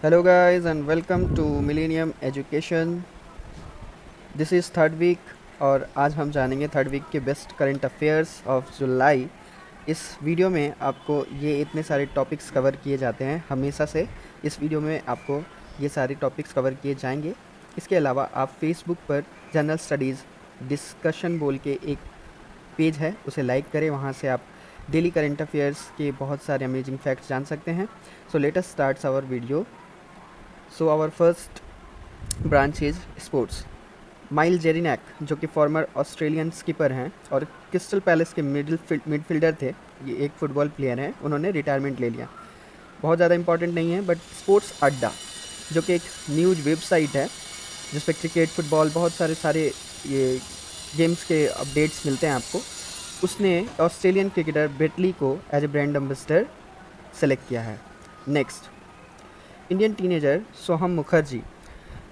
Hello guys and welcome to Millennium Education. This is third week और आज हम जानेंगे थर्ड वीक के best current affairs of July. इस वीडियो में आपको ये इतने सारे टॉपिक्स कवर किए जाते हैं हमेशा से। इस वीडियो में आपको ये सारे टॉपिक्स कवर किए जाएंगे। इसके अलावा आप फेसबुक पर जनरल स्टडीज़ डिस्कशन बोल के एक पेज है, उसे लाइक करें। वहाँ से आप डेली करंट अफेयर्स के बहुत सारे अमेजिंग फैक्ट्स जान सकते हैं। So let us start our video. So our first branch is sports. Mile Jedinak जो कि फॉर्मर ऑस्ट्रेलियन स्कीपर हैं और क्रिस्टल पैलेस के मिडफील्डर थे, ये एक फुटबॉल प्लेयर हैं, उन्होंने रिटायरमेंट ले लिया। बहुत ज़्यादा इंपॉर्टेंट नहीं है, बट स्पोर्ट्स अड्डा जो कि एक न्यूज़ वेबसाइट है जिस पर क्रिकेट, फुटबॉल, बहुत सारे ये गेम्स के अपडेट्स मिलते हैं आपको, उसने ऑस्ट्रेलियन क्रिकेटर ब्रेटली को as a brand ambassador select किया है। Next, Indian teenager Soham Mukherjee,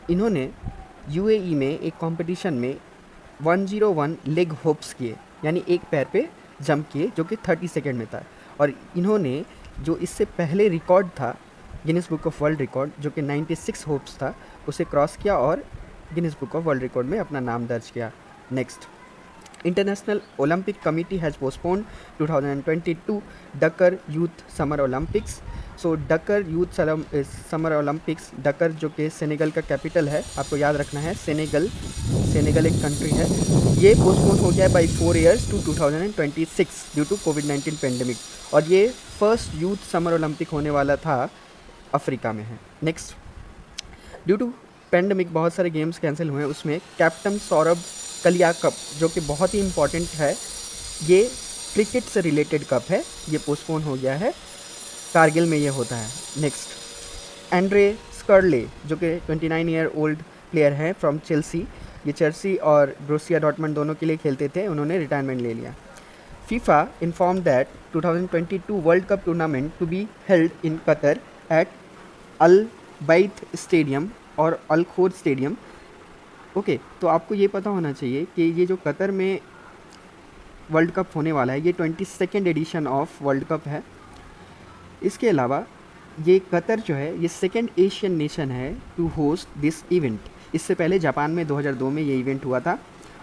इन्होंने यूएई में एक कंपटीशन में 101 लेग होप्स किए, यानी एक पैर पे जंप किए, जो कि 30 सेकेंड में था। और इन्होंने जो इससे पहले रिकॉर्ड था Guinness book of world record, जो कि 96 होप्स था, उसे क्रॉस किया और Guinness book of world record में अपना नाम दर्ज किया। Next, international Olympic committee has postponed 2022 Dakar youth summer Olympics. So Dakar youth summer Olympics, Dakar जो कि सेनेगल का कैपिटल है, आपको याद रखना है, सेनेगल एक कंट्री है, ये पोस्टपोन हो गया है by 4 years to 2026 due to कोविड-19 पेंडेमिक। और ये फर्स्ट यूथ समर ओलंपिक होने वाला था, अफ्रीका में है। नेक्स्ट, ड्यू टू पेंडेमिक बहुत सारे गेम्स कैंसिल हुए हैं, उसमें कैप्टन सौरभ कलिया कप जो कि बहुत ही इम्पॉर्टेंट है, ये क्रिकेट से रिलेटेड कप है, ये पोस्टपोन हो गया है, कारगिल में ये होता है। नेक्स्ट, एंड्रे स्कर्ले जो कि 29 ईयर ओल्ड प्लेयर है फ्रॉम चेल्सी, ये चेल्सी और ब्रोसिया डॉर्टमंड दोनों के लिए खेलते थे, उन्होंने रिटायरमेंट ले लिया। FIFA inform that 2022 world cup tournament to be held in Qatar at Al Bayt stadium और अल खोर स्टेडियम। ओके, तो आपको ये पता होना चाहिए कि ये जो कतर में वर्ल्ड कप होने वाला है, ये 22nd addition of world cup है। इसके अलावा ये कतर जो है, ये सेकेंड एशियन नेशन है टू होस्ट दिस इवेंट। इससे पहले जापान में 2002 में ये इवेंट हुआ था,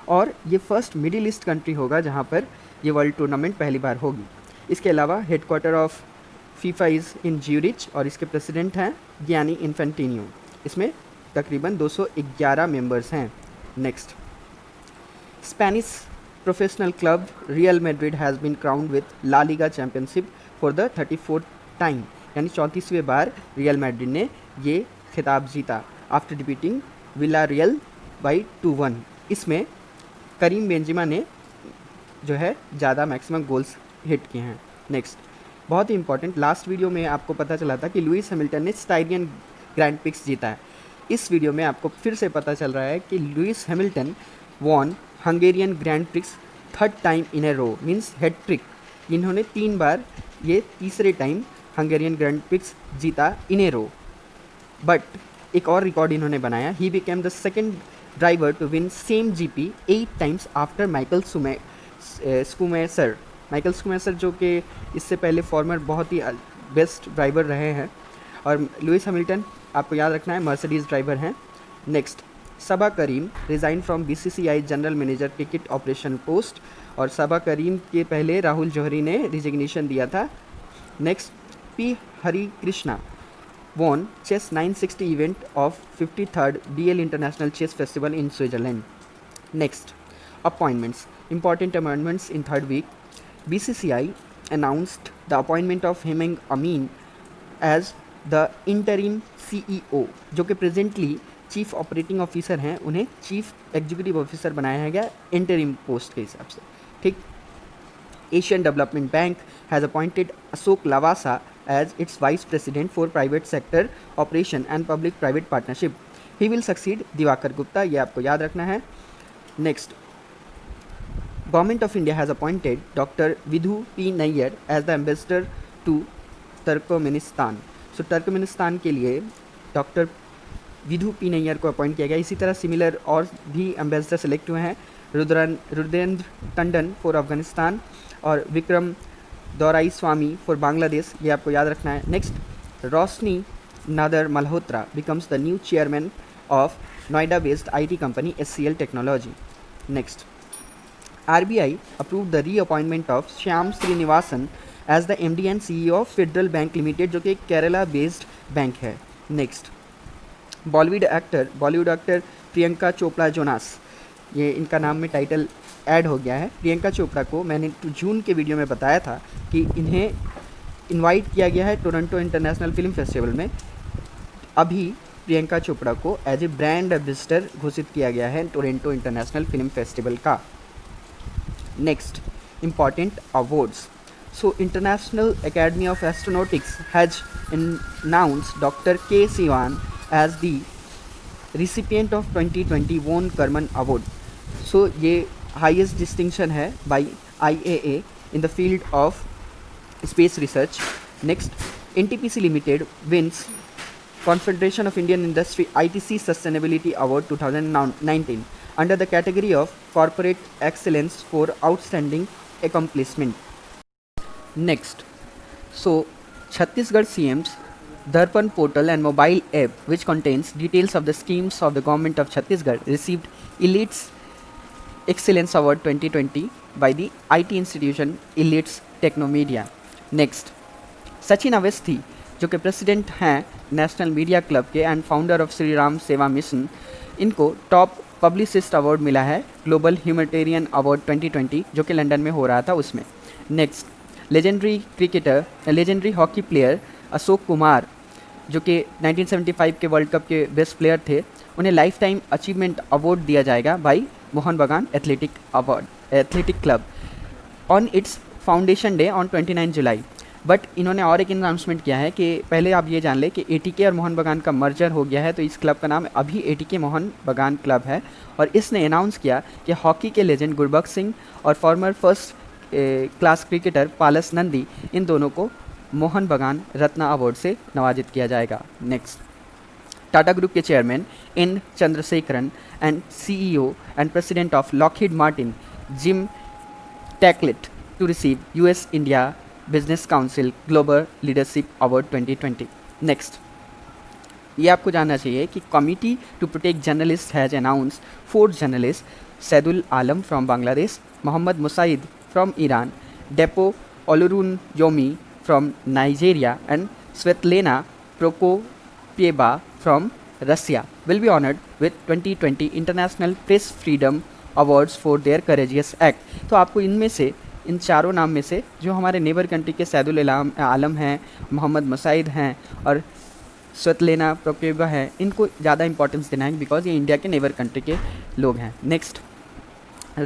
और ये फर्स्ट मिडिल ईस्ट कंट्री होगा जहाँ पर ये वर्ल्ड टूर्नामेंट पहली बार होगी। इसके अलावा headquarter of FIFA is in Zurich और इसके प्रेसिडेंट हैं गियानी इन्फेंटिनो। इसमें तकरीबन 211 मेंबर्स हैं। Next, Spanish professional club Real Madrid has been crowned with La Liga championship for the 34th time, यानी 34वें बार रियल मैड्रिड ने ये खिताब जीता after defeating Villarreal by 2-1। इसमें करीम बेंजिमा ने जो है ज़्यादा मैक्सिमम गोल्स हिट किए हैं। नेक्स्ट, बहुत ही इंपॉर्टेंट, लास्ट वीडियो में आपको पता चला था कि लुइस हैमिल्टन ने स्टाइरियन ग्रैंड प्रिक्स जीता है। इस वीडियो में आपको फिर से पता चल रहा है कि Lewis Hamilton won Hungarian Grand Prix third time in a row, means hat trick. इन्होंने 3 बार, ये तीसरे टाइम हंगेरियन ग्रैंड प्रिक्स जीता इन ए रो। बट एक और रिकॉर्ड इन्होंने बनाया, he became the second driver to win same GP 8 times after Michael Schumacher. Michael Schumacher जो कि इससे पहले फॉर्मर बहुत ही बेस्ट ड्राइवर रहे हैं, और लुइस हैमिल्टन आपको याद रखना है मर्सिडीज़ ड्राइवर हैं। Next, Saba Karim resign from BCCI general manager cricket operation post, और सबा करीम के पहले राहुल जौहरी ने रिजिग्नेशन दिया था। Next, P Hari Krishna won chess 960 event of 53rd BL International Chess Festival in Switzerland. Next, appointments. Important amendments in third week. BCCI announced the appointment of Hemang Amin as the interim CEO, जो कि presently chief operating officer हैं, उन्हें chief executive officer बनाया गया interim post के हिसाब से। ठीक, Asian development bank has appointed Ashok Lavasa as its vice president for private sector operation and public private partnership. He will succeed Diwakar Gupta, ये आपको याद रखना है। Next, government of India has appointed doctor Vidhu P Nayar as the ambassador to Turkmenistan. So Turkmenistan के लिए doctor Vidhu P Nayyar को appoint किया गया। इसी तरह सिमिलर और भी एम्बेसडर सेलेक्ट हुए हैं, रुद्रेंद्र टंडन फॉर अफगानिस्तान और विक्रम दौराई स्वामी फॉर बांग्लादेश, ये आपको याद रखना है। Next, Roshni Nader Malhotra becomes the new chairman of Noida-based IT company SCL Technology. Next, RBI approved the reappointment of Shyam Srinivasan as the MD and CEO of Federal Bank Limited, जो कि Kerala based bank है. Next, Bollywood actor Priyanka Chopra Jonas, ये इनका नाम में title add हो गया है. प्रियंका चोपड़ा को मैंने जून के वीडियो में बताया था कि इन्हें इनवाइट किया गया है टोरंटो इंटरनेशनल फिल्म फेस्टिवल में. अभी प्रियंका चोपड़ा को एज ए ब्रांड एम्बेसडर घोषित किया गया है टोरंटो इंटरनेशनल फिल्म फेस्टिवल का. Next, important awards. So International Academy of Astronautics has announced Dr. K. Sivan as the recipient of 2020 Von Karman Award. So ये highest distinction है by IAA in the field of space research. Next, NTPC Limited wins Confederation of Indian Industry ITC Sustainability Award 2019 under the category of Corporate Excellence for Outstanding Accomplishment. Next, so Chhattisgarh CM's Darpan portal and mobile app, which contains details of the schemes of the government of Chhattisgarh, received Elites Excellence Award 2020 by the IT institution Elites Technomedia. Next, Sachin Awasthi जो कि president हैं national media club के and founder of Shri Ram सेवा mission, इनको top publicist award मिला है global humanitarian award 2020 जो कि लंदन में हो रहा था उसमें. Next, legendary hockey player Ashok Kumar जो कि 1975 के वर्ल्ड कप के बेस्ट प्लेयर थे, उन्हें लाइफ टाइम अचीवमेंट अवार्ड दिया जाएगा बाय मोहन बगान athletic club on it's foundation day on 29 July. But इन्होंने और एक अनाउंसमेंट किया है कि पहले आप ये जान लें कि एटीके और मोहन बगान का मर्जर हो गया है, तो इस क्लब का नाम अभी एटीके मोहन बगान क्लब है. और इसने अनाउंस किया कि हॉकी के लेजेंड गुरबख्श सिंह और farmer first class cricketer पालस Nandi, इन दोनों को मोहन बगान रत्न अवार्ड से नवाजित किया जाएगा. नेक्स्ट, टाटा ग्रुप के chairman N Chandrasekaran and CEO and president of Lockheed Martin Jim Taiclet to receive US India business council global leadership award 2020. Next, ये आपको जानना चाहिए कि committee to protect journalist has announce 4 journalist Saidul Alam from Bangladesh, Mohammad Mosaed from Iran, Depo Olorunyomi from Nigeria and Svetlana Prokopieva from Russia will be honored with 2020 International Press Freedom Awards for their courageous act. तो आपको इनमें से, इन चारों नाम में से, जो हमारे नेबर कंट्री के सैदुल आलम हैं, मोहम्मद मुसाइद हैं और स्वेतलेना प्रोकोपिएवा हैं, इनको ज़्यादा इंपॉर्टेंस देना है बिकॉज ये इंडिया के नेबर कंट्री के लोग हैं. Next,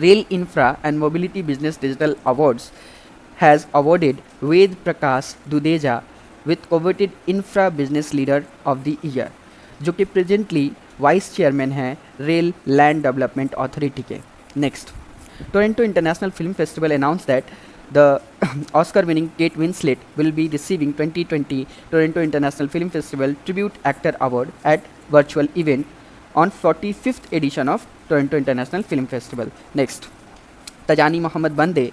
Rail Infra and Mobility Business Digital Awards has awarded Ved Prakash Dudeja with coveted Infra Business Leader of the Year, जो कि प्रेजेंटली वाइस चेयरमैन हैं रेल लैंड डेवलपमेंट अथॉरिटी के. Next, Toronto international film festival announced that the Oscar-winning Kate Winslet will be receiving 2020 Toronto International Film Festival Tribute Actor Award at virtual event on 45th edition of Toronto international film festival. Next, Tijjani Muhammad Bande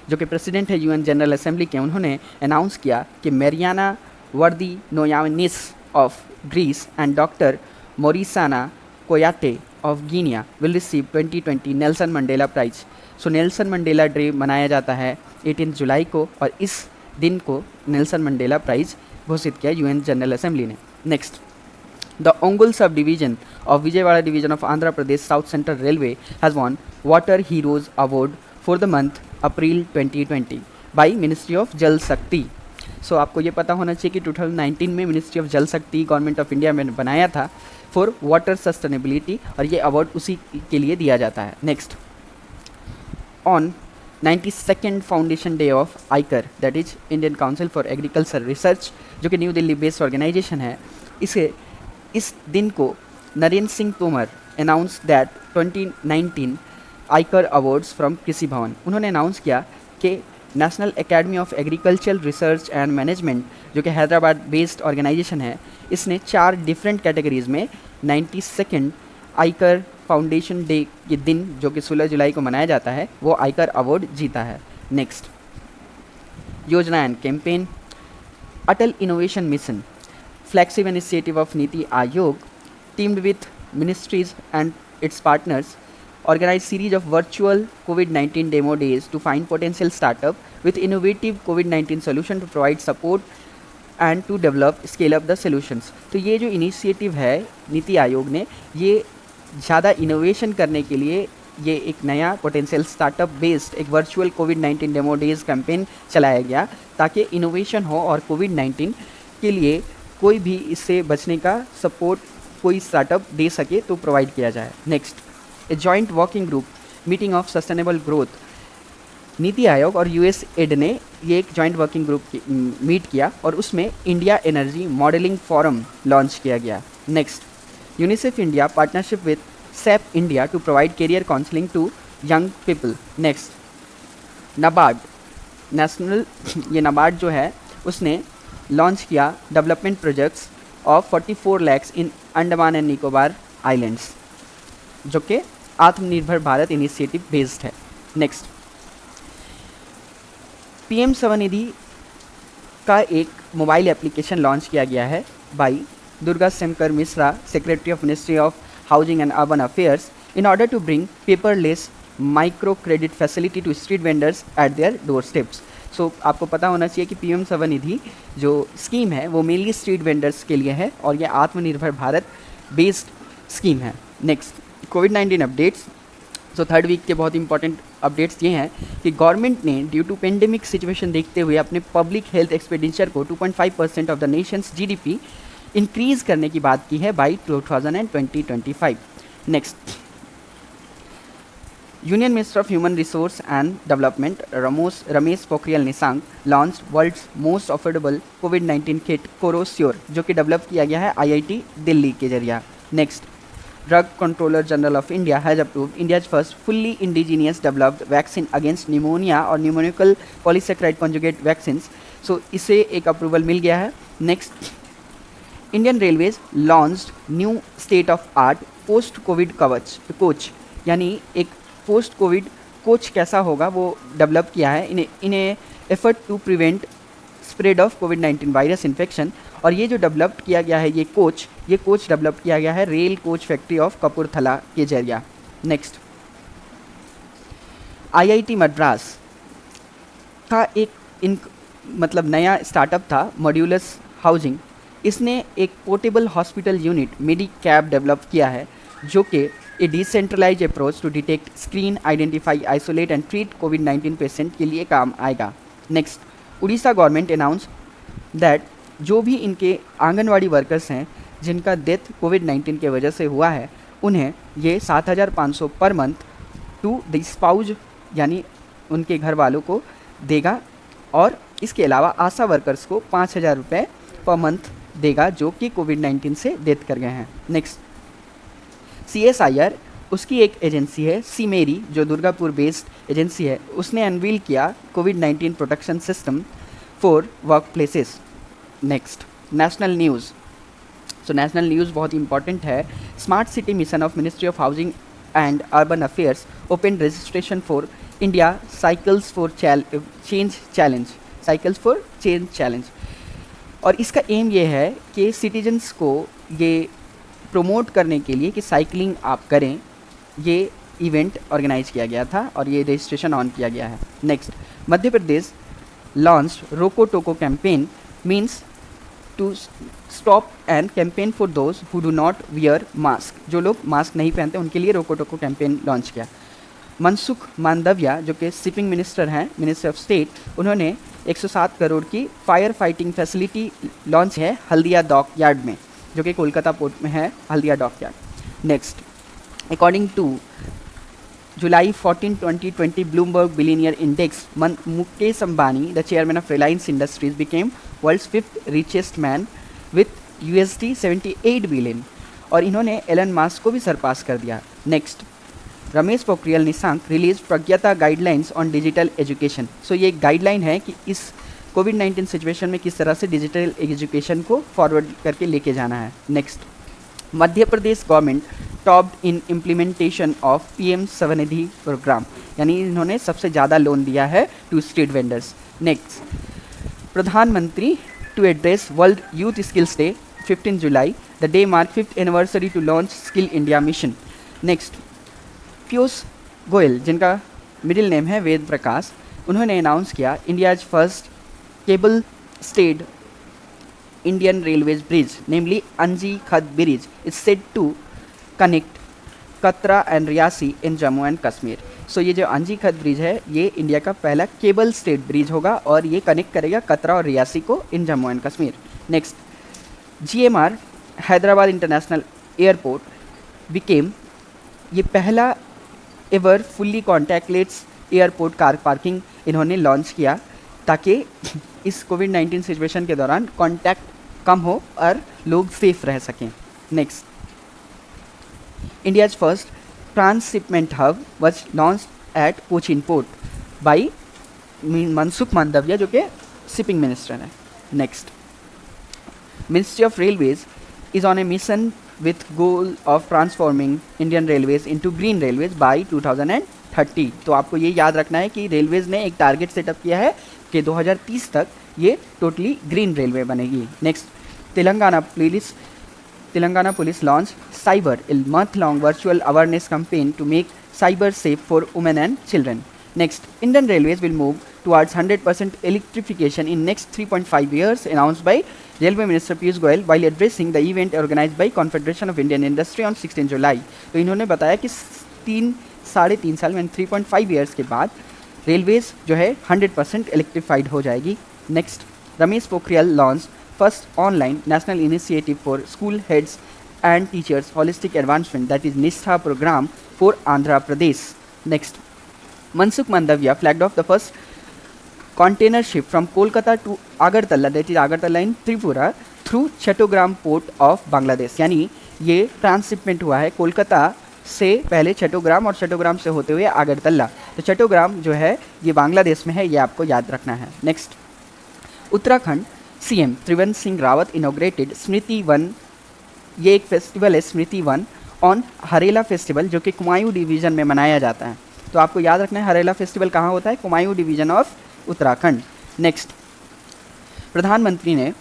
जो कि president है UN general assembly के, उन्होंने announce किया कि Marianna Vardinoyannis of Greece and doctor Morissanda Kouyate of Guinea will receive 2020 Nelson Mandela prize. So Nelson Mandela day मनाया जाता है 18 जुलाई को और इस दिन को नेल्सन मंडेला प्राइज घोषित किया यूएन जनरल असेंबली ने. Next, The Ongole Sub-Division of Vijayawada Division of Andhra Pradesh South Central Railway has won Water Heroes Award for the month April 2020 by Ministry of Jal Shakti. So आपको ये पता होना चाहिए कि 2019 में ministry of जल शक्ति गवर्नमेंट ऑफ इंडिया में बनाया था फॉर वाटर सस्टेनेबिलिटी और ये अवार्ड उसी के लिए दिया जाता है. Next, on 92nd foundation day of ICAR, that is Indian council for agriculture research, जो कि न्यू दिल्ली बेस्ड ऑर्गेनाइजेशन है, इस दिन को Narendra Singh Tomar announce that 2019 ICAR awards from Krishi Bhavan. उन्होंने अनाउंस किया कि national academy of agricultural research and management जो कि हैदराबाद बेस्ड ऑर्गेनाइजेशन है, इसने 4 डिफरेंट कैटेगरीज में 92nd आइकर फाउंडेशन डे के दिन जो कि 16 जुलाई को मनाया जाता है वो आइकर अवार्ड जीता है. नेक्स्ट, योजना and campaign. Atal innovation mission flagship initiative of Niti Aayog, teamed with ministries and its partners, organized series of virtual COVID-19 demo days to find potential startup with innovative COVID-19 solution to provide support and to develop scale up the solutions. तो ये जो initiative है नीति आयोग ने, ये ज़्यादा innovation करने के लिए ये एक नया पोटेंशियल स्टार्टअप बेस्ड एक वर्चुअल कोविड-19 डेमो डेज कैंपेन चलाया गया, ताकि इनोवेशन हो और कोविड-19 के लिए कोई भी इससे बचने का सपोर्ट कोई स्टार्टअप दे सके तो प्रोवाइड किया जाए। Next, a joint working group meeting of sustainable growth. NITI Aayog और यूएसएड ने ये एक जॉइंट वर्किंग ग्रुप मीट किया और उसमें India energy modelling forum launch किया गया। Next, UNICEF India partnership with SAP India to provide career counselling to young people. Next, NABARD national, ये नाबार्ड जो है उसने लॉन्च किया development projects of 44 lakhs in Andaman and Nicobar islands, जो कि आत्मनिर्भर भारत इनिशिएटिव बेस्ड है। नेक्स्ट, पीएम स्वनिधि का एक मोबाइल एप्लीकेशन लॉन्च किया गया है by Durga Shankar Mishra, secretary of ministry of housing and urban affairs, in order to bring paperless micro credit facility to street vendors at their door steps. So आपको पता होना चाहिए कि पीएम स्वनिधि जो स्कीम है वो मेनली स्ट्रीट वेंडर्स के लिए है और ये आत्मनिर्भर भारत बेस्ड स्कीम है। नेक्स्ट, कोविड-19 अपडेट्स। सो थर्ड वीक के बहुत इंपॉर्टेंट अपडेट्स ये हैं कि गवर्नमेंट ने ड्यू टू पेंडेमिक सिचुएशन देखते हुए अपने पब्लिक हेल्थ एक्सपेंडिचर को 2.5% of the nation's GDP increase करने की बात की है by 2025। Next, union minister of human resource and development Ramesh Pokhriyal Nishank launch world's most affordable कोविड-19 किट कोरोस्योर, जो कि डेवलप किया गया है आईआईटी दिल्ली के जरिए। Next, drug controller general of India has approved India's first fully indigenous developed vaccine against pneumonia और न्यूमोनिकल polysaccharide conjugate vaccine. सो इसे एक अप्रूवल मिल गया है। Next, Indian railways launched new state of art post Covid कवच coach, यानी एक post Covid coach कैसा होगा वो डेवलप किया है इन्हें effort to prevent spread of कोविड-19 वायरस इन्फेक्शन। और ये जो डेवलप किया गया है ये कोच डेवलप किया गया है rail coach factory of Kapurthala के जरिए। नेक्स्ट, आईआईटी मद्रास का एक मतलब नया स्टार्टअप था मॉड्यूलस हाउसिंग। इसने एक portable hospital unit Medicab develop किया है, जो कि a decentralize approach to detect, screen, identify, isolate and treat कोविड-19 पेशेंट के लिए काम आएगा। Next, Orissa government announce that जो भी इनके आंगनवाड़ी वर्कर्स हैं जिनका डेथ कोविड-19 के वजह से हुआ है, उन्हें ये 7,500 per month to the spouse, यानी उनके घर वालों को देगा। और इसके अलावा आशा वर्कर्स को 5,000 रुपये पर मंथ देगा जो कि कोविड-19 से डेथ कर गए हैं। नेक्स्ट, CSIR उसकी एक एजेंसी है सीमेरी, जो दुर्गापुर बेस्ड एजेंसी है, उसने अनवील किया कोविड-19 protection system for work places. Next, national news. So national news बहुत इंपॉर्टेंट है। Smart city mission of ministry of housing and urban affairs open registration for India cycles for change challenge. और इसका M ये है कि citizens को ये promote करने के लिए कि साइकिलिंग आप करें, ये इवेंट ऑर्गेनाइज किया गया था और ये रजिस्ट्रेशन ऑन किया गया है। Next, Madhya Pradesh launch Roko Toko campaign means to stop and campaign for those who do not wear mask. जो लोग मास्क नहीं पहनते उनके लिए रोको टोको कैंपेन लॉन्च किया। मनसुख मांडविया जो कि शिपिंग मिनिस्टर हैं, मिनिस्टर ऑफ स्टेट, उन्होंने 107 करोड़ की फायर फाइटिंग फैसिलिटी लॉन्च है हल्दिया डॉक यार्ड में, जो कि कोलकाता पोर्ट में है, Haldia dock yard. Next, according to July 14, 2020 Bloomberg Billionaire Index, Mukesh Ambani, the chairman of Reliance Industries, became world's 5th richest man with $78 billion, और इन्होंने एलन मास्क को भी सरपास कर दिया। Next, Ramesh Pokhriyal Nishank release Pragyata guidelines on digital education. So ये guideline है कि इस कोविड-19 सिचुएशन में किस तरह से डिजिटल एजुकेशन को फॉरवर्ड करके लेके जाना है। Next, Madhya Pradesh government topped in implementation of PM Svanidhi program, यानी इन्होंने सबसे ज़्यादा लोन दिया है टू स्ट्रीट वेंडर्स। नेक्स्ट, प्रधानमंत्री to address world youth skills day 15 July, the day mark 5th anniversary to launch skill India mission. Next, Piyush Goyal, जिनका middle name है वेद प्रकाश, उन्होंने अनाउंस किया India's first cable stayed Indian railways bridge, namely Anji Khad bridge, is said to connect Katra and Reasi in Jammu and Kashmir. So ये जो अंजी Khad bridge है ये India का पहला केबल स्टेट ब्रिज होगा और ये कनेक्ट करेगा कतरा और रियासी को in Jammu and Kashmir. Next, GMR Hyderabad international airport became, ये पहला ever fully contactless airport car parking इन्होंने लॉन्च किया ताकि इस कोविड-19 सिचुएशन के दौरान कॉन्टैक्ट कम हो और लोग सेफ रह सकें। Next, India's first transshipment hub was launch eight Cochin port by Mansukh Mandaviya, जो कि शिपिंग मिनिस्टर है। Next, ministry of railways is on A mission with goal of transforming Indian Railways into green railways by 2030। तो आपको ये याद रखना है कि रेलवेज ने एक टारगेट सेटअप किया है कि 2030 तक ये टोटली ग्रीन रेलवे बनेगी। Next, Telangana police launch cyber a month long virtual awareness campaign to make cyber safe for women and children. Next, Indian Railways will move towards 100% electrification in next 3.5 years, announced by Railway Minister Piyush Goyal while addressing the event organized by Confederation of Indian Industry on 16 जुलाई। तो इन्होंने बताया कि साढ़े तीन साल में 3.5 years के बाद रेलवेज जो है 100% इलेक्ट्रीफाइड हो जाएगी। Next, Ramesh Pokhriyal launch first online national initiative for school heads and teachers holistic advancement, that is Nishtha program for Andhra Pradesh. Next, Mansukh Mandavia flagged off the first container ship from Kolkata to Agartala, that is Agartala in Tripura, through Chattogram port of Bangladesh। यानी ये transshipment हुआ है कोलकाता से पहले चट्टोग्राम और चट्टोग्राम से होते हुए आगरतला। तो चट्टोग्राम जो है ये बांग्लादेश में है, ये आपको याद रखना है। Next, Uttarakhand CM Trivendra Singh Rawat inaugurated Smriti Van, ये एक फेस्टिवल है स्मृति वन ऑन हरेला फेस्टिवल, जो कि कुमायूं डिवीज़न में मनाया जाता है। तो आपको याद रखना है हरेला फेस्टिवल कहाँ होता है, Kumaon division of Uttarakhand. Next, प्रधानमंत्री ने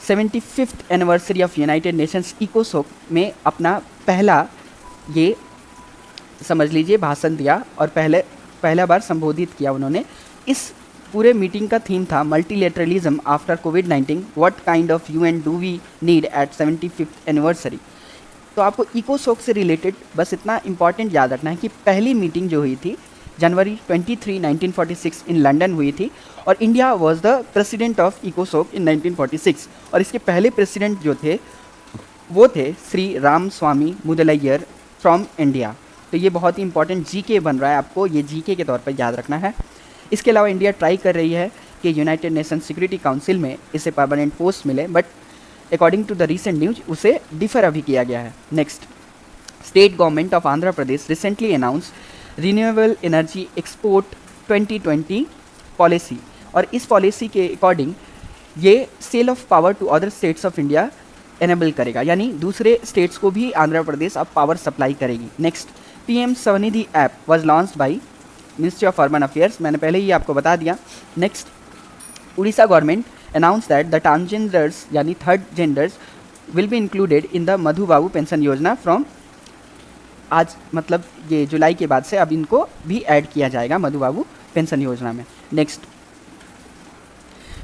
75th anniversary of United Nations इकोसोक में अपना पहला ये समझ लीजिए भाषण दिया और पहला बार संबोधित किया उन्होंने। इस पूरे मीटिंग का थीम था मल्टीलेटरलिज्म आफ्टर कोविड-19, what kind of UN do we need at 75th anniversary. तो आपको इकोसोक से रिलेटेड बस इतना इंपॉर्टेंट याद रखना है कि पहली मीटिंग जो हुई थी जनवरी 23, 1946 इन लंदन हुई थी और India was the president of इकोसोक इन 1946 और इसके पहले प्रेसिडेंट जो थे वो थे Shri Ramaswami Mudaliar from India. तो ये बहुत ही इंपॉर्टेंट जीके बन रहा है, आपको ये जीके के तौर पर याद रखना है। इसके अलावा इंडिया ट्राई कर रही है कि यूनाइटेड नेशन सिक्योरिटी काउंसिल में इसे परमानेंट पोस्ट मिले, but according to the recent news उसे डिफर अभी किया गया है। Next, state government of Andhra Pradesh recently announce renewable energy export 2020 policy और इस पॉलिसी के अकॉर्डिंग ये sale of power to other states of India enable करेगा, यानी दूसरे स्टेट्स को भी आंध्र प्रदेश अब पावर सप्लाई करेगी। Next, PM Svanidhi app was launched by ministry of urban affairs, मैंने पहले ही आपको बता दिया। Next, Orissa government announced that the transgenders यानी third genders will be included in the Madhu Babu pension योजना फ्रॉम आज मतलब ये जुलाई के बाद से अब इनको भी ऐड किया जाएगा मधु बाबू पेंशन योजना में। Next,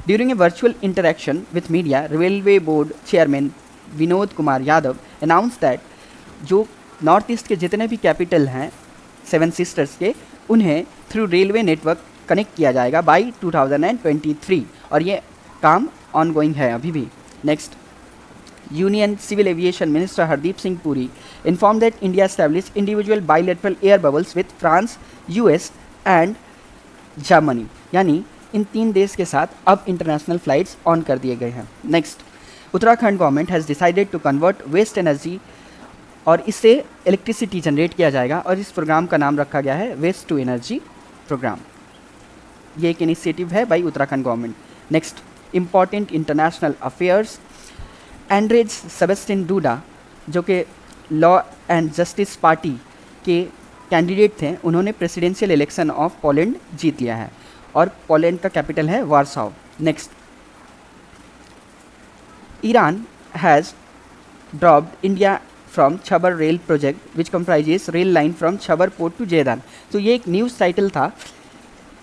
during a virtual interaction with media railway board chairman Vinod Kumar Yadav announce that जो नॉर्थ ईस्ट के जितने भी कैपिटल हैं 7 सिस्टर्स के उन्हें थ्रू रेलवे नेटवर्क कनेक्ट किया जाएगा बाई 2023 और ये काम ऑनगोइंग है अभी भी। Next, union civil aviation minister Hardeep Singh Puri inform that India establish individual bilateral air bubbles with France, US and Germany, यानी इन 3 देश के साथ अब इंटरनेशनल फ्लाइट्स ऑन कर दिए गए हैं। Next, Uttarakhand government has decided to convert waste energy और इससे इलेक्ट्रिसिटी जनरेट किया जाएगा और इस प्रोग्राम का नाम रखा गया है वेस्ट टू एनर्जी प्रोग्राम। ये एक इनिशिएटिव है by Uttarakhand government. Next, important international affairs, Andrzej Sebastian Duda जो कि लॉ एंड जस्टिस पार्टी के कैंडिडेट थे, उन्होंने प्रेसिडेंशियल इलेक्शन ऑफ पोलैंड जीत लिया है और पोलैंड का कैपिटल है Warsaw. Next, Iran has dropped India from Chabar rail project which comprises rail line from Chabar port to Jaidan। तो ये एक न्यूज़ टाइटल था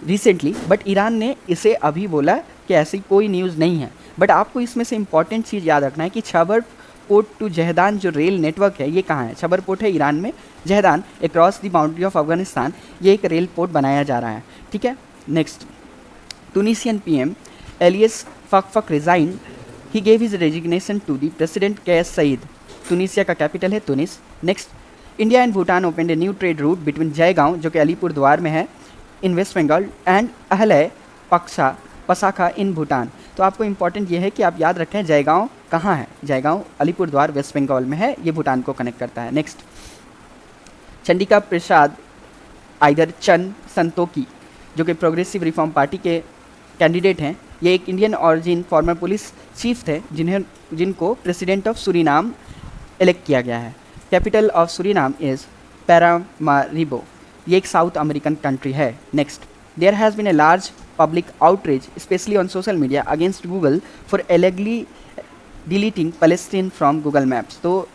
रिसेंटली, बट ईरान ने इसे अभी बोला कि ऐसी कोई न्यूज़ नहीं है। बट आपको इसमें से इंपॉर्टेंट चीज़ याद रखना है कि छबर पोर्ट टू जहदान जो रेल नेटवर्क है ये कहाँ है। छबर पोर्ट है ईरान में, Zahedan across the boundary of Afghanistan, ये एक रेल पोर्ट बनाया जा रहा है, ठीक है। Next, Tunisian PM Elyes Fakhfakh resigned, he gave his resignation to the president Kais Saied. Tunisia का कैपिटल है Tunis. Next, India and Bhutan opened a new trade route between Jaigaon जो कि अलीपुर द्वार में है in West Bengal and Ahlay Pasakha in Bhutan. तो आपको important ये है कि आप याद रखें जयगांव कहाँ है, जयगांव अलीपुर द्वार वेस्ट बंगाल में है, ये भूटान को कनेक्ट करता है। Next, Chandrika Prasad either Chan Santokhi जो कि प्रोग्रेसिव रिफॉर्म पार्टी के कैंडिडेट हैं, ये एक Indian origin former police chief थे जिनको प्रेसिडेंट ऑफ सूरीनाम इलेक्ट किया गया है। Capital of Suriname is Paramaribo, ये एक साउथ अमेरिकन कंट्री है। Next, there has been a large public outreach specially on social media against Google for allegedly deleting Palestine from Google maps. तो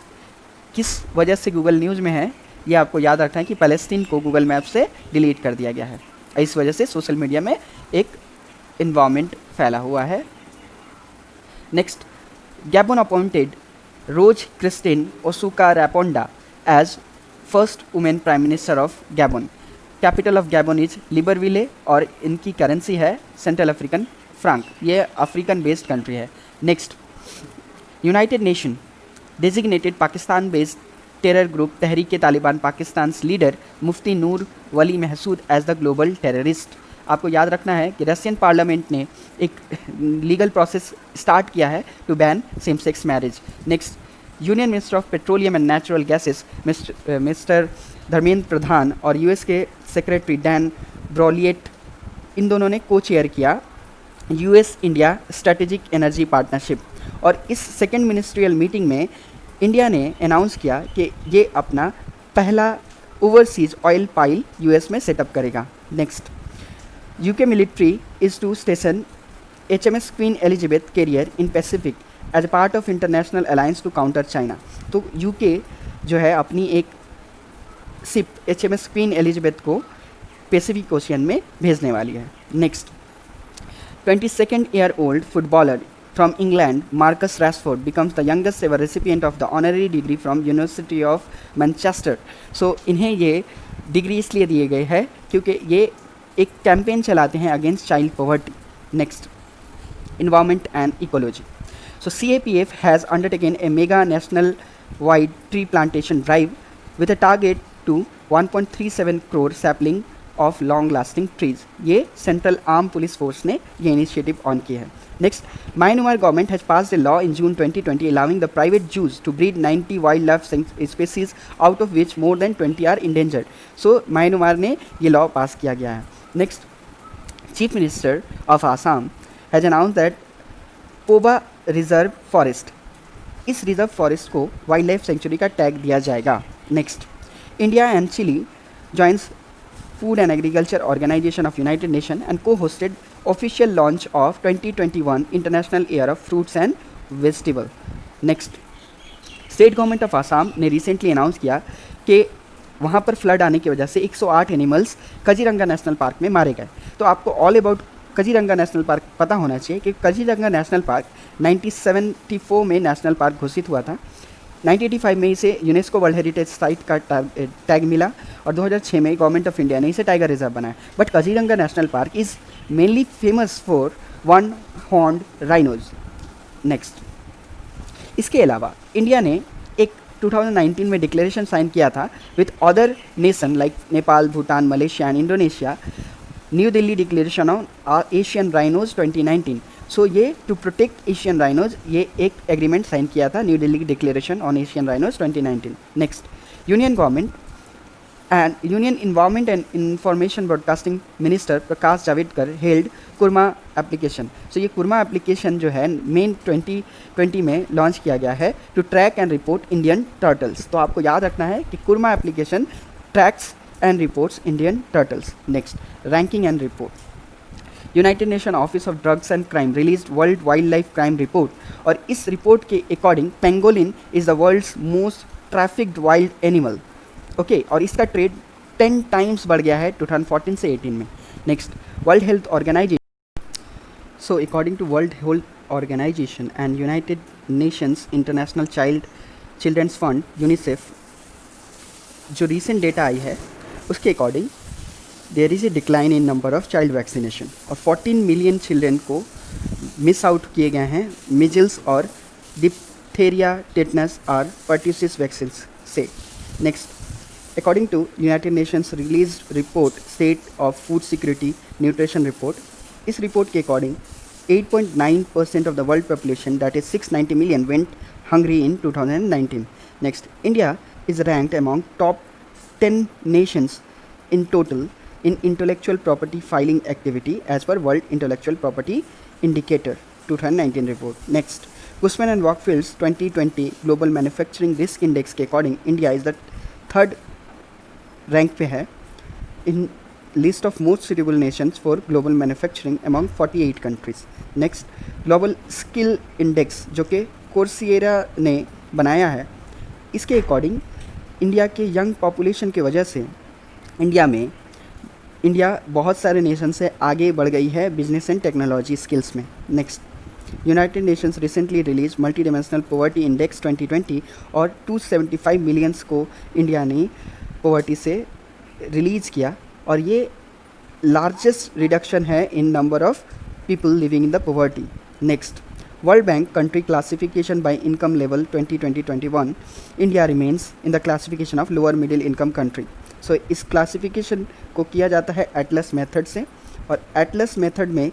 किस वजह से गूगल न्यूज़ में है ये आपको याद रखना है कि पैलेस्टीन को गूगल मैप से डिलीट कर दिया गया है। इस वजह से सोशल मीडिया में एक इन्वायरमेंट फैला हुआ है। Next, Gabon appointed Rose Christiane Ossouka Raponda as first women prime minister of Gabon. Capital of Gabon is Libreville और इनकी करेंसी है सेंट्रल अफ्रीकन फ्रांक, ये अफ्रीकन बेस्ड कंट्री है। Next, United Nation designated Pakistan based terror group Tehrik Taliban Pakistan leader Mufti Noor Wali Mehsud as the global terrorist. आपको याद रखना है कि रशियन पार्लियामेंट ने एक लीगल प्रोसेस स्टार्ट किया है to ban same sex marriage. Next, union minister of petroleum and natural gases mister Dharmendra Pradhan और यूएस के सेक्रेटरी डैन ब्रॉलिएट, इन दोनों ने को चेयर किया US India strategic energy partnership. और इस सेकेंड मिनिस्ट्रियल मीटिंग में इंडिया ने अनाउंस किया कि ये अपना पहला ओवरसीज ऑयल पाइल यूएस में सेटअप करेगा। Next, UK military is to station HMS Queen Elizabeth carrier in Pacific as a part of international alliance to counter China. तो यूके जो है अपनी एक शिप HMS क्वीन एलिजाबेथ को Pacific ocean में भेजने वाली है। Next, 22-year-old footballer from England, Marcus Rashford becomes the youngest ever recipient of the honorary degree from University of Manchester। So इन्हें ये डिग्री इसलिए दिए गए हैं क्योंकि ये एक कैंपेन चलाते हैं against child poverty. Next, environment and ecology। So CAPF has undertaken a mega national wide tree plantation drive with a target to 1.37 crore sapling of long lasting trees। ये सेंट्रल आर्म पुलिस फोर्स ने ये initiative on किया है। Next, Myanmar government has passed a law in June 2020 allowing the private zoos to breed 90 wildlife species out of which more than 20 are endangered। So Myanmar ने ये law पास किया गया है। Next, Chief Minister of Assam has announced that Poba reserve forest, इस reserve forest को wild life sanctuary का tag दिया जाएगा। Next, India and Chile joins food and agriculture organisation of United Nation and co hosted official launch of 2021 international year of fruits and vegetable. Next, state government of Assam ने recently announce किया कि वहाँ पर flood आने की वजह से 108 animals Kaziranga national park में मारे गए। तो आपको all about Kaziranga national park पता होना चाहिए कि काजीरंगा नेशनल पार्क 1974 में नेशनल पार्क घोषित हुआ था। 1985 में इसे यूनेस्को वर्ल्ड हेरिटेज साइट का टैग मिला और 2006 में गवर्नमेंट ऑफ इंडिया ने इसे टाइगर रिजर्व बनाया। But Kaziranga national park is mainly famous for one horned rhinos. Next, इसके अलावा इंडिया ने एक 2019 में डिक्लेरेशन साइन किया था with other nation like Nepal, Bhutan, Malaysia and Indonesia, new Delhi declaration on Asian rhinos 2019। सो ये टू प्रोटेक्ट एशियन राइनोज ये एक एग्रीमेंट साइन किया था, new Delhi declaration on Asian rhinos 2019। Next, union government and union environment and information broadcasting minister Prakash Javadekar held Kurma application. So ये Kurma application जो है main 2020 में launch किया गया है to track and report Indian turtles. तो आपको याद रखना है कि Kurma application tracks and reports Indian turtles। Next, ranking and report। United Nation office of drugs and crime released world wild life crime report, और इस रिपोर्ट के according pangolin is the world's most trafficked wild animal. Okay, और इसका trade 10 times बढ़ गया है 2014 से 18 में। Next, world health organisation. So according to world health organisation and United Nations international children's fund UNICEF, जो रिसेंट डेटा आई है उसके according there is a decline in number of child vaccination, और 14 मिलियन चिल्ड्रन को miss out किए गए हैं measles और डिप्थेरिया, टेटनस और पर्ट्यूसिस वैक्सीन से। Next, according to United Nations released report State of Food Security Nutrition Report, इस report के according 8.9% of the world population, that is 690 million, went hungry in 2019. Next, India is ranked among top 10 nations in total in intellectual property filing activity as per World Intellectual Property Indicator 2019 report. Next, Cushman and Wakefield 2020 Global Manufacturing Risk Index के according India is the third rank पे है in list of most suitable Nations for global manufacturing among 48 countries. Next, global skill index जो कि कोर्सिएरा ने बनाया है, इसके according India के यंग पॉपुलेशन की वजह से इंडिया बहुत सारे नेशन से आगे बढ़ गई है बिजनेस एंड टेक्नोलॉजी स्किल्स में। Next, United Nations recently release multi dimensional poverty index 2020, और 275 मिलियंस को इंडिया ने पॉवर्टी से रिलीज़ किया, और ये लार्जेस्ट रिडक्शन है in number of people living in the poverty. Next, world bank country classification by income level 2020-21, India remains in the classification of lower middle income country. So इस classification को किया जाता है Atlas method से, और Atlas method में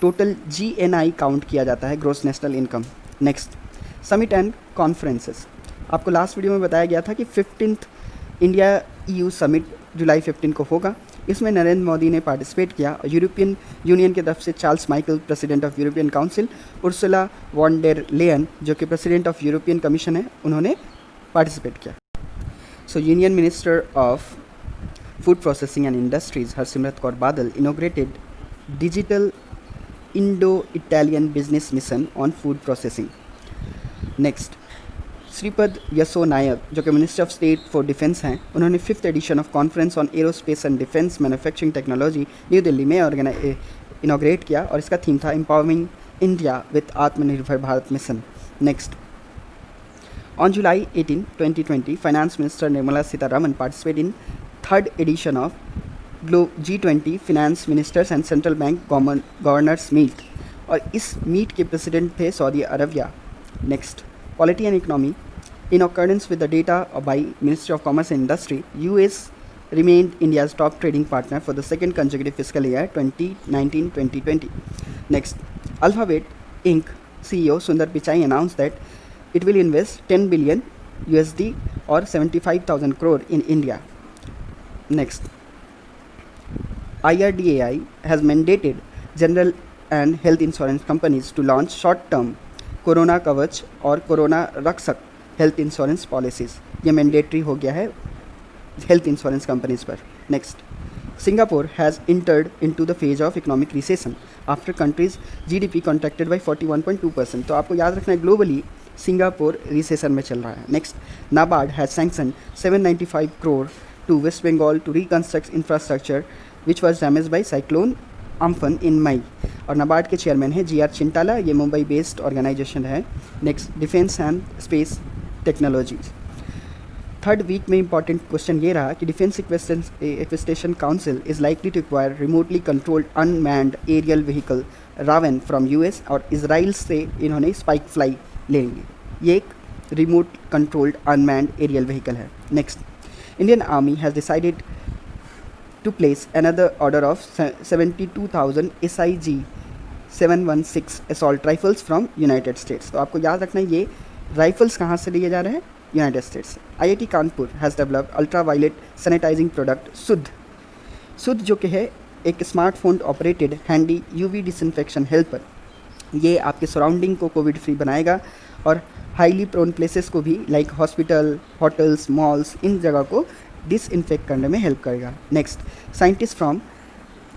total GNI count किया जाता है, gross national income. Next, summit and conferences. आपको लास्ट वीडियो में बताया गया था कि 15th इंडिया EU समिट जुलाई 15 को होगा। इसमें नरेंद्र मोदी ने पार्टिसिपेट किया, और यूरोपियन यूनियन की तरफ से Charles Michel, president of European council, Ursula von der Leyen जो कि प्रेसिडेंट ऑफ यूरोपियन कमीशन है, उन्होंने पार्टिसिपेट किया। So union minister of food processing and industries Harsimrat Kaur Badal inaugurated digital Indo Italian business mission on food processing. Next, Shripad Yesso Naik जो कि minister of state for defence हैं, उन्होंने 5th edition of conference on aerospace and defence manufacturing technology new Delhi में inaugurate किया, और इसका theme था empowering India with Atmanirbhar Bharat mission. Next, on July 18, 2020 finance minister Nirmala Sitharaman participate in 3rd edition of G20 finance ministers and central bank governors meet, और इस meet के president थे Saudi Arabia. Next, polity and economy. In accordance with the data by Ministry of Commerce and Industry, US remained India's top trading partner for the second consecutive fiscal year 2019-2020. Next, Alphabet Inc. CEO Sundar Pichai announced that it will invest $10 billion or 75,000 crore in India. Next, IRDAI has mandated general and health insurance companies to launch short-term corona कवच और corona रक्षक health insurance policies, ये mandatory हो गया है health insurance companies पर। Next, Singapore has entered into the phase of economic recession after countries GDP contracted by 41.2%। तो आपको याद रखना है ग्लोबली सिंगापुर रिसेशन में चल रहा है। Next, NABARD has sanction 795 crore to West Bengal to reconstruct infrastructure which was damage by cyclone Amphan in May, और नाबार्ड के चेयरमैन है GR चिंटाला, ये मुंबई बेस्ड ऑर्गेनाइजेशन है। Next, defence and space technologies. 3rd week में इंपॉर्टेंट क्वेश्चन ये रहा कि defence acquisition council is likely to acquire remotely controlled unmanned aerial vehicle Raven from US, और इसराइल से इन्होंने स्पाइक फ्लाई लेंगे। ये एक remote controlled unmanned aerial vehicle है। Next, Indian army has decided to place another order of 72,000 SIG 716 assault rifles from United States। तो आपको याद रखना है ये राइफल्स कहाँ से लिए जा रहे हैं, यूनाइटेड स्टेट्स से। IIT Kanpur has developed ultra violet sanitising product Shudh जो कि है एक smartphone operated handy UV disinfection helper. ये आपके सराउंडिंग को कोविड फ्री बनाएगा, और हाईली प्रोन प्लेसेस को भी लाइक हॉस्पिटल, होटल्स, मॉल्स, इन जगह को डिसइंफेक्ट करने में हेल्प करेगा। Next, scientist from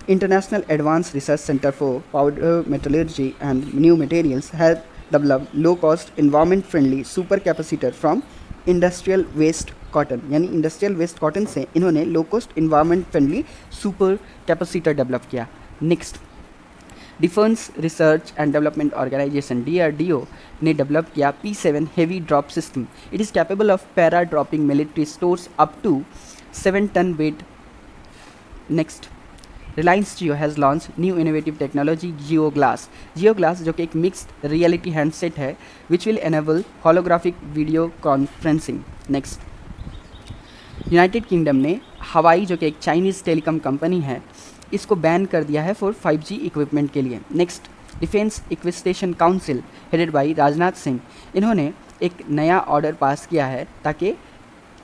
International Advanced Research Center for Powder Metallurgy and New Materials have developed low-cost, environment-friendly supercapacitor from industrial waste cotton, यानी industrial waste cotton से इन्होंने low cost environment friendly super capacitor develop किया। Next, defence research and development organisation DRDO ने develop किया P7 heavy drop system. It is capable of para dropping military stores up to 7 ton weight. Next, Reliance Jio has launch new innovative technology Jio glass. Jio glass जो कि एक mixed reality handset है which will enable holographic video conferencing. Next, United kingdom ने हवाई जो कि एक Chinese telecom company है इसको बैन कर दिया है फॉर 5G इक्विपमेंट के लिए। Next, defence acquisition council headed by Rajnath Singh, इन्होंने एक नया ऑर्डर पास किया है ताकि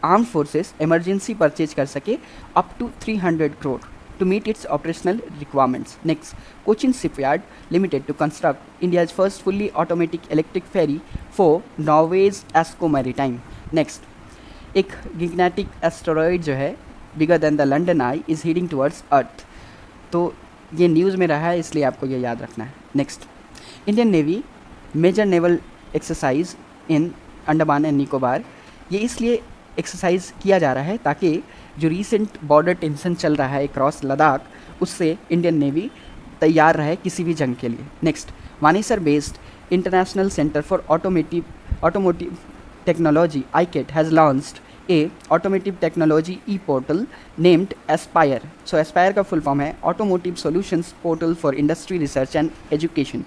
आर्म फोर्सेस इमरजेंसी परचेज कर सके up to 300 crore to meet its operational requirements. Next, Cochin Shipyard Limited to construct India's first fully automatic electric ferry for Norway's Asco Maritime. Next, एक gigantic asteroid जो है bigger than the London Eye is heading towards Earth. तो ये news में रहा है इसलिए आपको ये याद रखना है। Next, Indian navy major naval exercise in Andaman and Nicobar, ये इसलिए एक्सरसाइज किया जा रहा है ताकि जो रीसेंट बॉर्डर टेंशन चल रहा है क्रॉस लद्दाख उससे इंडियन नेवी तैयार रहे किसी भी जंग के लिए। Next, Manesar based international centre for automotive technology ICAT has launched A automotive technology portal named Aspire. So Aspire का फुल फॉर्म है automotive solutions portal for industry research and education.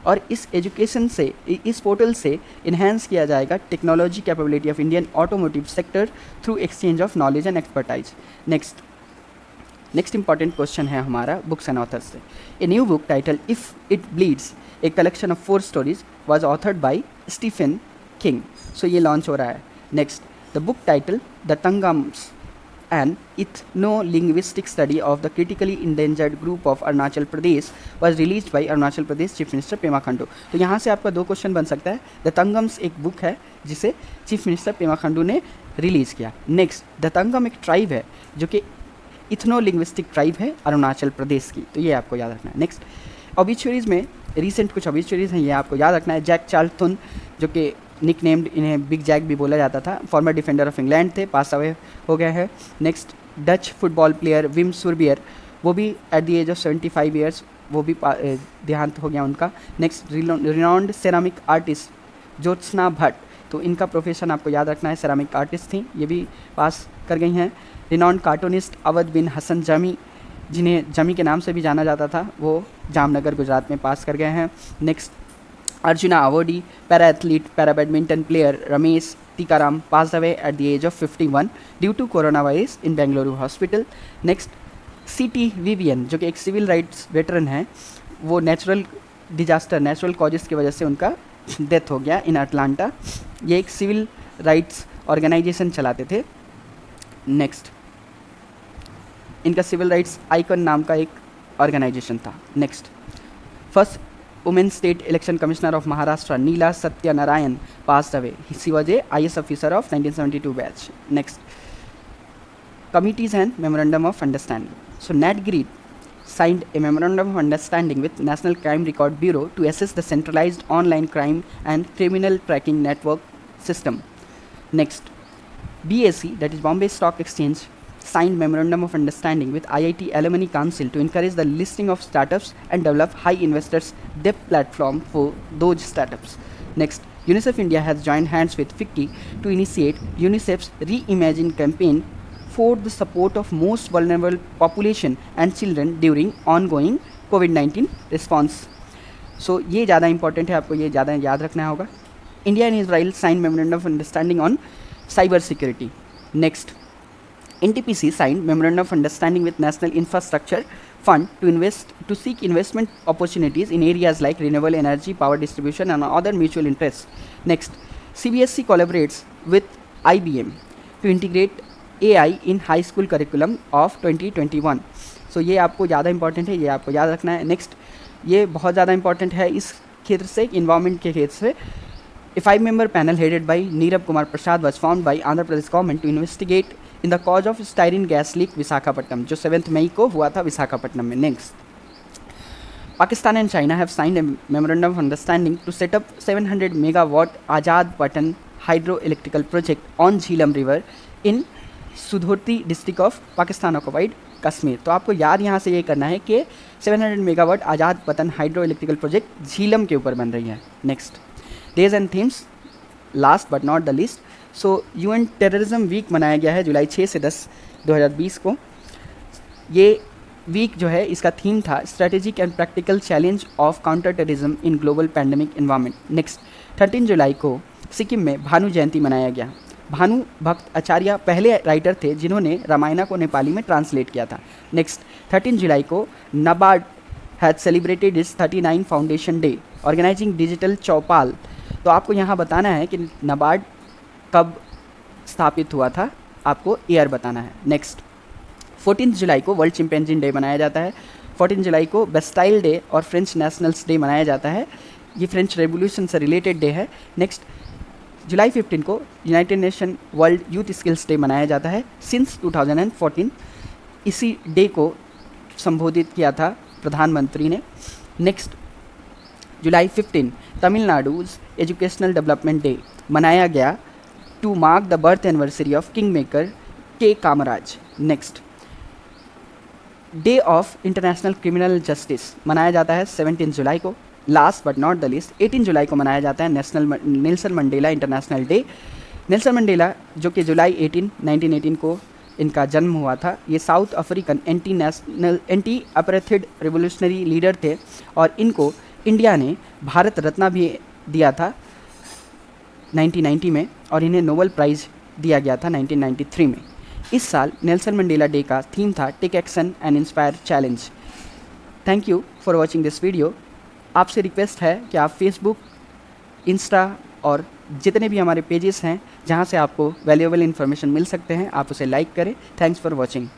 और इस पोर्टल से इन्हेंस किया जाएगा technology capability of Indian automotive sector through exchange of knowledge and expertise. Next important question है हमारा books and authors से। A new book title if it bleeds A collection of 4 stories was authored by Stephen King. So ये launch हो रहा है। Next, the book title the Tangams an ethno-linguistic study of the critically endangered group of Arunachal Pradesh was released by Arunachal Pradesh Chief Minister Pema Khandu। तो यहाँ से आपका 2 question बन सकता है। द तंगम्स एक बुक है जिसे चीफ मिनिस्टर पेमा खंडू ने रिलीज़ किया। नेक्स्ट, द तंगम एक ट्राइब है जो कि इथनो लिंग्विस्टिक ट्राइब है अरुणाचल प्रदेश की, तो ये आपको याद रखना है। नेक्स्ट, ऑबिचुरीज़ में रिसेंट कुछ ऑबिचुरीज़ हैं, ये आपको याद रखना है। जैक चार्ल्टन जो कि निक नेम्ड, इन्हें बिग जैक भी बोला जाता था, फॉर्मर डिफेंडर ऑफ इंग्लैंड थे, पास अवे हो गए हैं। Next, Dutch football player Wim Suurbier, वो भी at the age of 75 years वो भी देहांत हो गया उनका। Next, renowned ceramic artist Jyotsna Bhatt, तो इनका प्रोफेशन आपको याद रखना है, सेरामिक आर्टिस्ट थी, ये भी पास कर गई हैं। रिनाउंड कार्टूनिस्ट अवध बिन हसन जमी, जिन्हें जमी के नाम से भी जाना जाता था, वो जामनगर गुजरात में पास कर गए हैं। Next, arjuna awardee para athlete para badminton player Ramesh Tikaram passed away at the age of 51 due to coronavirus in Bengaluru hospital. Next, CT Vivian जो कि एक सिविल राइट्स वेटरन है, वो नेचुरल कॉजेस की वजह से उनका डेथ हो गया इन अटलांटा। ये एक सिविल राइट्स ऑर्गेनाइजेशन चलाते थे। नेक्स्ट, इनका सिविल राइट्स आइकन नाम का एक ऑर्गेनाइजेशन था। Next, first women state election commissioner of Maharashtra Neela Satyanarayan passed away. She was a IS officer of 1972 batch. Next, committees and memorandum of understanding. So NatGrid signed a memorandum of understanding with National Crime Record Bureau to assess the centralized online crime and criminal tracking network system. Next, BSE, that is Bombay Stock Exchange, signed memorandum of understanding with IIT Alumni Council to encourage the listing of startups and develop high investors debt platform for those startups. Next, UNICEF India has joined hands with FICCI to initiate UNICEF's Reimagine campaign for the support of most vulnerable population and children during ongoing COVID-19 response. So ये ज़्यादा important है, आपको ये ज़्यादा याद रखना होगा। India and Israel sign memorandum of understanding on cyber security. Next, NTPC signed memorandum of understanding with National Infrastructure Fund to seek investment opportunities in areas like renewable energy, power distribution, and other mutual interests. Next, CBSE collaborates with IBM to integrate AI in high school curriculum of 2021. So ये आपको ज़्यादा important है, ये आपको याद रखना है. Next, ये बहुत ज़्यादा इंपॉर्टेंट है इस क्षेत्र से, इन्वायरमेंट के क्षेत्र से. A 5-member panel headed by Neerab Kumar Prasad was formed by Andhra Pradesh government to investigate in the cause of styrene gas leak Visakhapatnam, जो 7 मई को हुआ था विशाखापट्टनम में। Next, Pakistan and China have signed a memorandum of understanding to set up 700 megawatt Azad Patan hydroelectrical project on Jhelum River in Sudhnoti district of Pakistan occupied Kashmir. तो आपको याद यहाँ से ये करना है कि 700 मेगावाट आज़ाद पतन हाइड्रो इलेक्ट्रिकल प्रोजेक्ट झीलम के ऊपर बन रही है। Next, days and themes, last but not the least, so UN terrorism week मनाया गया है जुलाई 6 से 10 2020 को। ये वीक जो है इसका थीम था strategic and practical challenge of counter terrorism in global pandemic environment. Next, 13 जुलाई को सिक्किम में भानु जयंती मनाया गया। भानु भक्त आचार्य पहले राइटर थे जिन्होंने रामायण को नेपाली में ट्रांसलेट किया था। नेक्स्ट, 13 जुलाई को NABARD has celebrated its 39 foundation day organising digital chaupal. तो आपको यहाँ बताना है कि नाबार्ड कब स्थापित हुआ था, आपको ईयर बताना है। नेक्स्ट, 14 जुलाई को वर्ल्ड चिंपैंजी डे मनाया जाता है। 14 जुलाई को बेस्टाइल डे और फ्रेंच नेशनल्स डे मनाया जाता है, ये फ्रेंच रेवोल्यूशन से रिलेटेड डे है। नेक्स्ट, जुलाई 15 को United nation world youth skills day मनाया जाता है। सिंस 2014 इसी डे को संबोधित किया था प्रधानमंत्री ने। नेक्स्ट, जुलाई 15 तमिलनाडुज एजुकेशनल डेवलपमेंट डे मनाया गया to mark the birth anniversary of king maker K Kamaraj. Next, day of international criminal justice मनाया जाता है 17 जुलाई को। Last but not the least, 18 जुलाई को मनाया जाता है Nelson Mandela international day. Nelson Mandela जो कि जुलाई 18 1918 को इनका जन्म हुआ था, ये south African anti apartheid revolutionary leader थे और इनको इंडिया ने भारत रत्न भी दिया था 1990 में और इन्हें नोबेल प्राइज़ दिया गया था 1993 में। इस साल नेल्सन मंडेला डे का थीम था take action and inspire challenge. Thank you for watching this video. आपसे रिक्वेस्ट है कि आप फेसबुक, इंस्टा और जितने भी हमारे पेजेस हैं जहां से आपको वैल्यूएबल इन्फॉर्मेशन मिल सकते हैं, आप उसे लाइक करें। Thanks for watching.